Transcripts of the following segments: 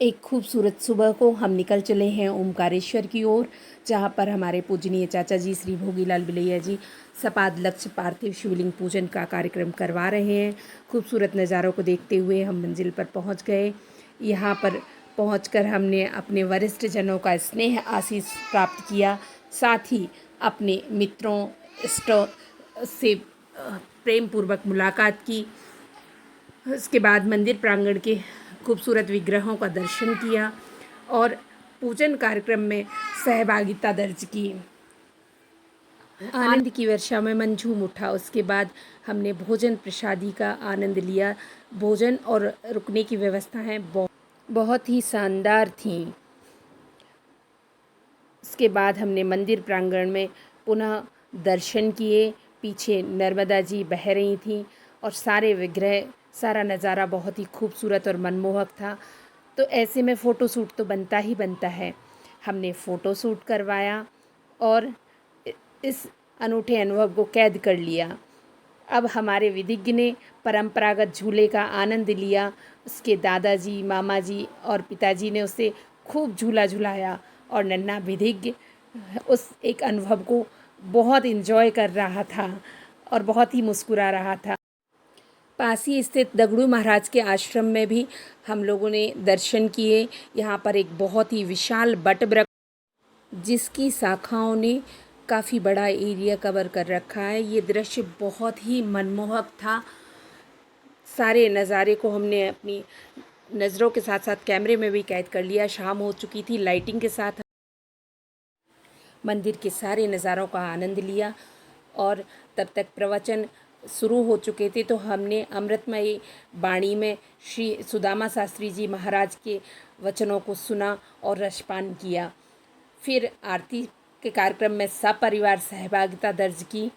एक खूबसूरत सुबह को हम निकल चले हैं ओमकारेश्वर की ओर, जहाँ पर हमारे पूजनीय चाचा जी श्री भोगीलाल बिलैया जी सपाद लक्ष्य पार्थिव शिवलिंग पूजन का कार्यक्रम करवा रहे हैं। खूबसूरत नज़ारों को देखते हुए हम मंजिल पर पहुँच गए। यहाँ पर पहुँचकर हमने अपने वरिष्ठ जनों का स्नेह आशीष प्राप्त किया, साथ ही अपने मित्रों इष्टों से प्रेम पूर्वक मुलाकात की। उसके बाद मंदिर प्रांगण के खूबसूरत विग्रहों का दर्शन किया और पूजन कार्यक्रम में सहभागिता दर्ज की। आनंद की वर्षा में मन झूम उठा। उसके बाद हमने भोजन प्रसादी का आनंद लिया। भोजन और रुकने की व्यवस्थाएं बहुत ही शानदार थीं। उसके बाद हमने मंदिर प्रांगण में पुनः दर्शन किए। पीछे नर्मदा जी बह रही थीं और सारे विग्रह, सारा नज़ारा बहुत ही खूबसूरत और मनमोहक था। तो ऐसे में फ़ोटो शूट तो बनता ही बनता है। हमने फ़ोटो शूट करवाया और इस अनूठे अनुभव को कैद कर लिया। अब हमारे विधिज्ञ ने परंपरागत झूले का आनंद लिया। उसके दादाजी, मामा जी और पिताजी ने उसे खूब झूला झुलाया और नन्हा विधिज्ञ उस एक अनुभव को बहुत एंजॉय कर रहा था और बहुत ही मुस्कुरा रहा था। पास ही स्थित दगड़ू महाराज के आश्रम में भी हम लोगों ने दर्शन किए। यहाँ पर एक बहुत ही विशाल बट वृक्ष, जिसकी शाखाओं ने काफ़ी बड़ा एरिया कवर कर रखा है। ये दृश्य बहुत ही मनमोहक था। सारे नज़ारे को हमने अपनी नज़रों के साथ साथ कैमरे में भी कैद कर लिया। शाम हो चुकी थी। लाइटिंग के साथ मंदिर के सारे नज़ारों का आनंद लिया और तब तक प्रवचन शुरू हो चुके थे, तो हमने अमृतमयी वाणी में श्री सुदामा शास्त्री जी महाराज के वचनों को सुना और रसपान किया। फिर आरती के कार्यक्रम में सपरिवार सहभागिता दर्ज की।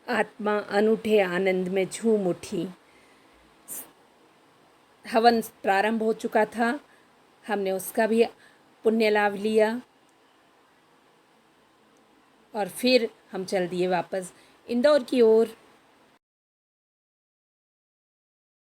आत्मा अनूठे आनंद में झूम उठी। हवन प्रारंभ हो चुका था। हमने उसका भी पुण्य लाभ लिया और फिर हम चल दिए वापस इंदौर की ओर।